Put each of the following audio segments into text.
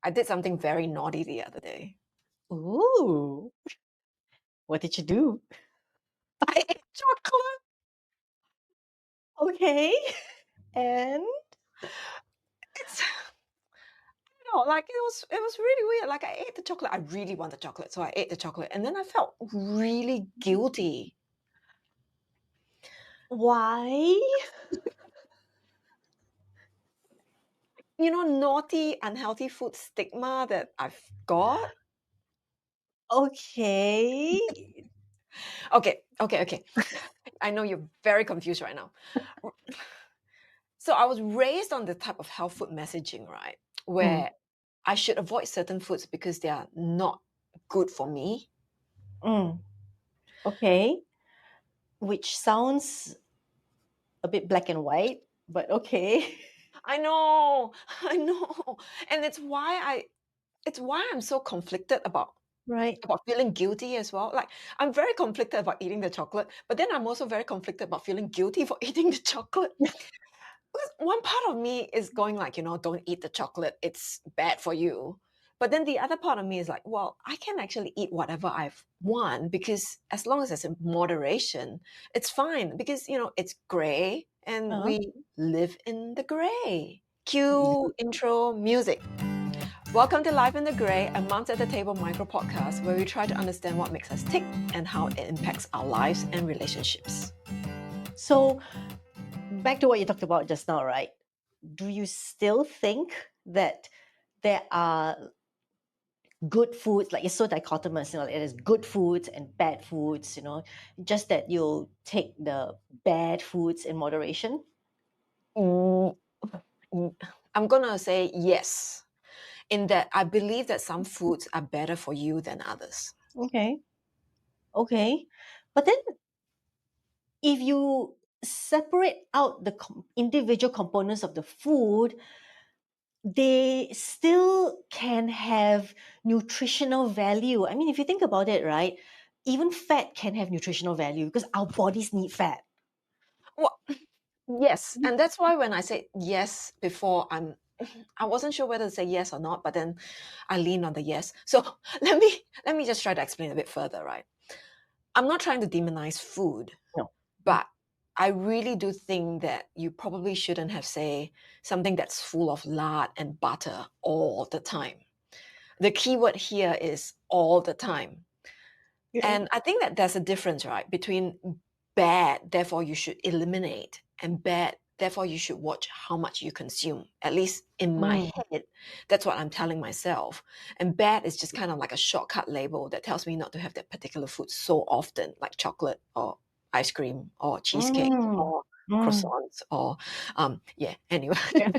I did something very naughty the other day. Ooh, what did you do? I ate chocolate. Okay. And It's like it was really weird. Like I ate the chocolate. I really wanted chocolate, so I ate the chocolate, and then I felt really guilty. why? Naughty, unhealthy food stigma that I've got. Okay. Okay. I know you're very confused right now. So I was raised on the type of health food messaging, right? Mm, Where I should avoid certain foods because they are not good for me. mm, okay. Which sounds a bit black and white, but okay. I know, I know. And it's why I'm so conflicted about Right. about feeling guilty as well. Like I'm very conflicted about eating the chocolate, but then I'm also very conflicted about feeling guilty for eating the chocolate. Because one part of me is going like, don't eat the chocolate. It's bad for you. But then the other part of me is like, well, I can actually eat whatever I want because as long as it's in moderation, it's fine because, it's gray and Uh-huh. we live in the gray. Cue intro music. Welcome to Life in the Grey, a Moms at the Table micro podcast where we try to understand what makes us tick and how it impacts our lives and relationships. So, back to what you talked about just now, right? Do you still think that there are good foods, like it's so dichotomous, it is good foods and bad foods, just that you'll take the bad foods in moderation? Mm, mm, I'm going to say yes, in that I believe that some foods are better for you than others. Okay. Okay. But then if you separate out the individual components of the food, they still can have nutritional value. I mean, if you think about it, right? Even fat can have nutritional value because our bodies need fat. Well, yes, and that's why when I said yes before, I wasn't sure whether to say yes or not, but then I lean on the yes. So let me just try to explain a bit further, right? I'm not trying to demonize food, No. but I really do think that you probably shouldn't have say something that's full of lard and butter all the time. The key word here is all the time. Okay. And I think that there's a difference, right, between bad, therefore you should eliminate, and bad, therefore you should watch how much you consume. At least in my Mm, head, that's what I'm telling myself. And bad is just kind of like a shortcut label that tells me not to have that particular food so often, like chocolate or ice cream or cheesecake mm, or mm. croissants or yeah, anyway. Yeah.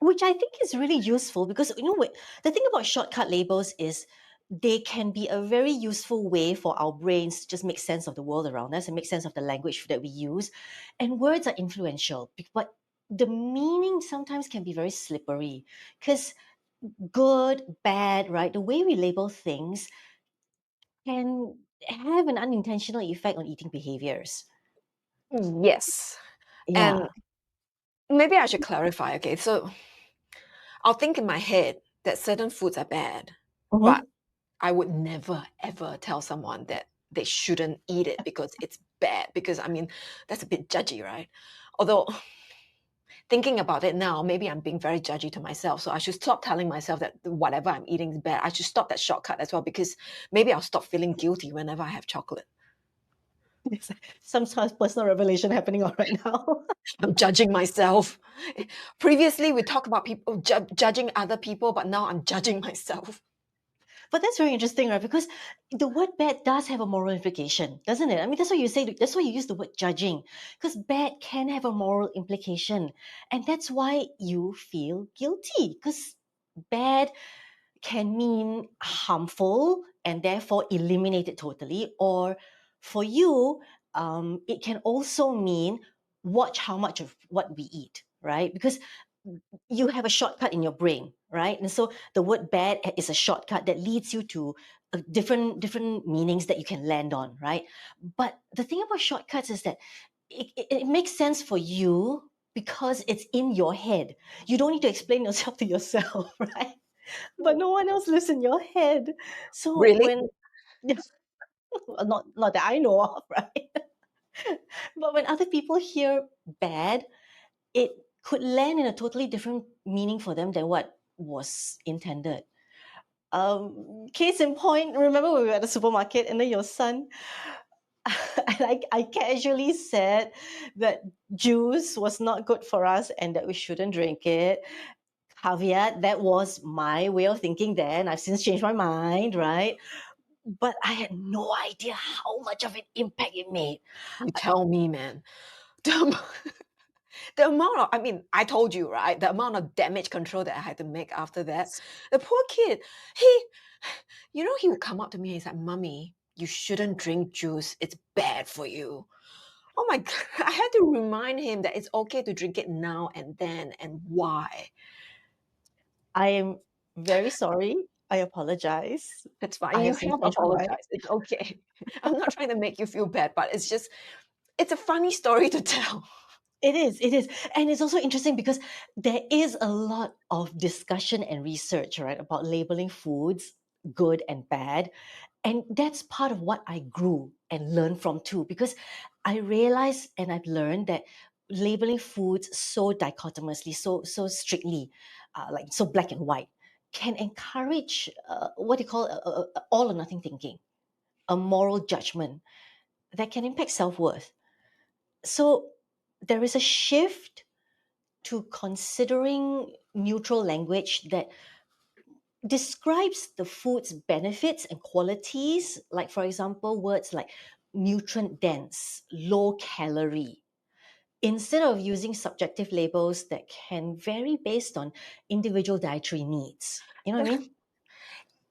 Which I think is really useful because the thing about shortcut labels is they can be a very useful way for our brains to just make sense of the world around us and make sense of the language that we use. And words are influential, but the meaning sometimes can be very slippery because good, bad, right? The way we label things can have an unintentional effect on eating behaviors. Yes. And Yeah. maybe I should clarify. Okay, so I'll think in my head that certain foods are bad, but Mhm. I would never ever tell someone that they shouldn't eat it because it's bad. Because I mean, that's a bit judgy, right? Although thinking about it now, maybe I'm being very judgy to myself. So I should stop telling myself that whatever I'm eating is bad. I should stop that shortcut as well because maybe I'll stop feeling guilty whenever I have chocolate. Some sort of personal revelation happening on right now. I'm judging myself. Previously, we talked about people judging other people, but now I'm judging myself. But that's very interesting, right? Because the word bad does have a moral implication, doesn't it? I mean, that's why you say, that's why you use the word judging, because bad can have a moral implication. And that's why you feel guilty, because bad can mean harmful and therefore eliminate it totally. Or for you, it can also mean watch how much of what we eat, right? Because you have a shortcut in your brain, right? And so the word bad is a shortcut that leads you to different meanings that you can land on, right? But the thing about shortcuts is that it makes sense for you because it's in your head. You don't need to explain yourself to yourself, right? but no one else lives in your head. So Really? when well, not that I know of, right? But when other people hear bad, it could land in a totally different meaning for them than what was intended. Case in point, remember when we were at the supermarket and then your son, I casually said that juice was not good for us and that we shouldn't drink it. Caveat, that was my way of thinking then. I've since changed my mind, right? But I had no idea how much of an impact it made. You tell me, man. The the amount of, I mean, I told you, right? The amount of damage control that I had to make after that. The poor kid, he, he would come up to me and he's like, "Mommy, you shouldn't drink juice. It's bad for you." Oh my God. I had to remind him that it's okay to drink it now and then and why. I am very sorry. I apologize. It's fine. I You have since have changed my mind. apologized. It's okay. I'm not trying to make you feel bad, but it's just, it's a funny story to tell. It is, it is. And it's also interesting because there is a lot of discussion and research, right, about labeling foods good and bad. And that's part of what I grew and learned from too, because I realized and I've learned that labeling foods so dichotomously, so strictly, like so black and white, can encourage what you call all or nothing thinking, a moral judgment that can impact self worth. So there is a shift to considering neutral language that describes the food's benefits and qualities, like, for example, words like nutrient dense, low calorie, instead of using subjective labels that can vary based on individual dietary needs. You know what I mean?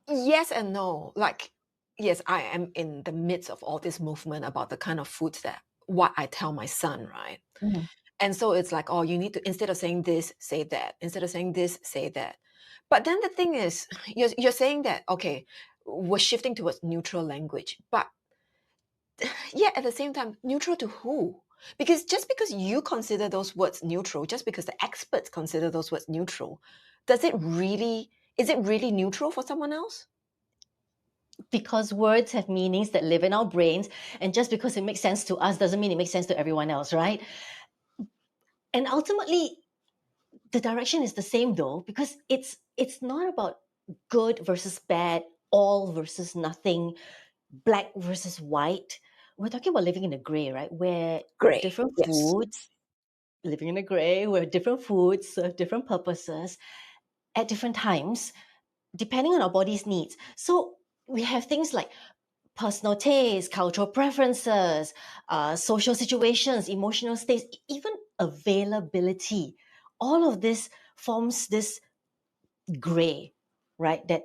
Yes and no. Like, yes, I am in the midst of all this movement about the kind of foods that what I tell my son, right? Mhm. And so it's like, oh, you need to, instead of saying this, say that. Instead of saying this, say that. But then the thing is, you're saying that, okay, we're shifting towards neutral language. But yeah, at the same time, neutral to who? Because just because you consider those words neutral, just because the experts consider those words neutral, does it really, is it really neutral for someone else? Because words have meanings that live in our brains, and just because it makes sense to us doesn't mean it makes sense to everyone else, right? And ultimately, the direction is the same though, because it's not about good versus bad, all versus nothing, black versus white. We're talking about living in a gray, right? Where Gray. different Yes. foods, living in a gray, where different foods serve different purposes at different times, depending on our body's needs. So we have things like personal taste, cultural preferences, social situations, emotional states, even availability. All of this forms this gray, right? That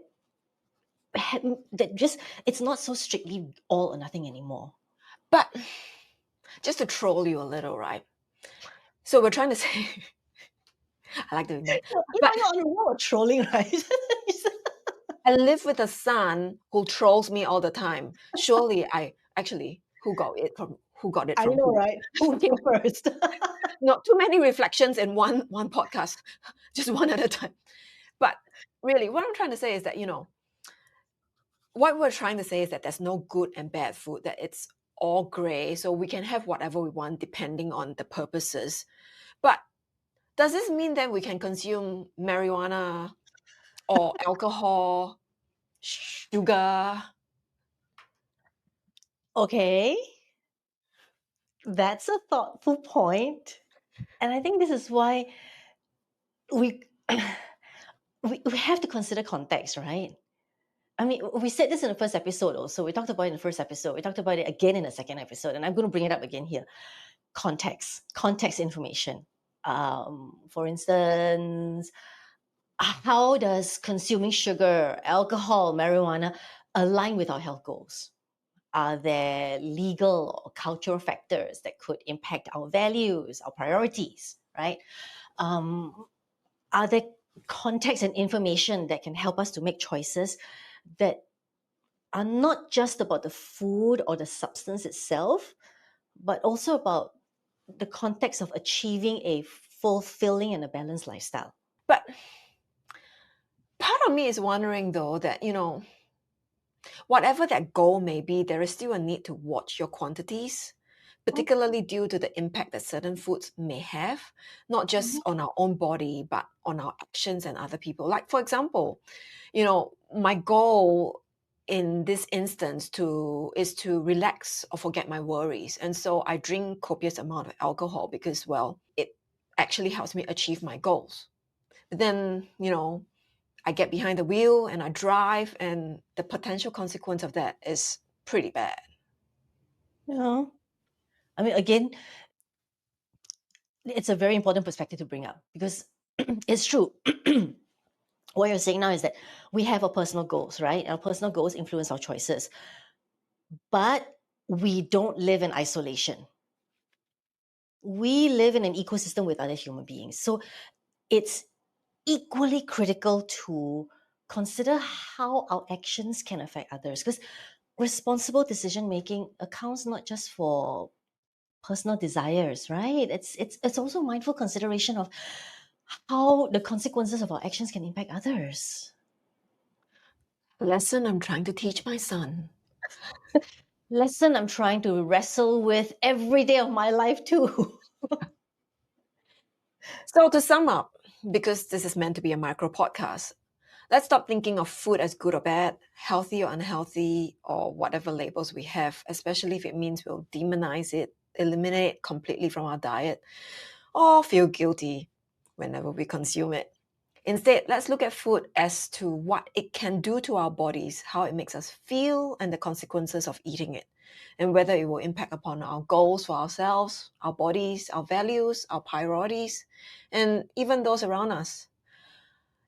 just it's not so strictly all or nothing anymore. But just to troll you a little, right? So we're trying to say, I like doing that. But You're on a roll of trolling, right? I live with a son who trolls me all the time. Surely I actually, who got it I from know, who? right? Who came first? Not too many reflections in one podcast, just one at a time. But really, what I'm trying to say is that, what we're trying to say is that there's no good and bad food, that it's all gray, so we can have whatever we want depending on the purposes. But does this mean that we can consume marijuana or alcohol, sugar? Okay, that's a thoughtful point. And I think this is why we we have to consider context, right? I mean, we said this in the first episode also. We talked about it in the first episode. We talked about it again in the second episode. And I'm going to bring it up again here. Context information. For instance, how does consuming sugar, alcohol, marijuana align with our health goals? Are there legal or cultural factors that could impact our values, our priorities, right? Um, are there context and information that can help us to make choices that are not just about the food or the substance itself, but also about the context of achieving a fulfilling and a balanced lifestyle? But Part of me is wondering though that, whatever that goal may be, there is still a need to watch your quantities, particularly due to the impact that certain foods may have, not just Mhm. on our own body, but on our actions and other people. Like, for example, my goal in this instance is to relax or forget my worries. And so I drink copious amount of alcohol because, well, it actually helps me achieve my goals. But then, I get behind the wheel and I drive, and the potential consequence of that is pretty bad. Yeah. I mean, again, it's a very important perspective to bring up because it's true. What you're saying now is that we have our personal goals, right? Our personal goals influence our choices, but we don't live in isolation. We live in an ecosystem with other human beings. So it's equally critical to consider how our actions can affect others because responsible decision making accounts not just for personal desires, right? It's also mindful consideration of how the consequences of our actions can impact others. Lesson I'm trying to teach my son. Lesson I'm trying to wrestle with every day of my life too. So, to sum up, because this is meant to be a micro podcast, let's stop thinking of food as good or bad, healthy or unhealthy, or whatever labels we have, especially if it means we'll demonize it, eliminate it completely from our diet, or feel guilty whenever we consume it. Instead, let's look at food as to what it can do to our bodies, how it makes us feel, and the consequences of eating it, and whether it will impact upon our goals for ourselves, our bodies, our values, our priorities, and even those around us.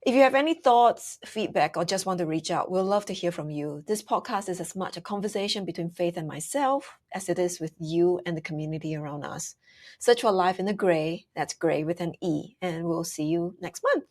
If you have any thoughts, feedback, or just want to reach out, we'll love to hear from you. This podcast is as much a conversation between Faith and myself as it is with you and the community around us. Search for Life in the Grey, that's Grey with an E, and we'll see you next month.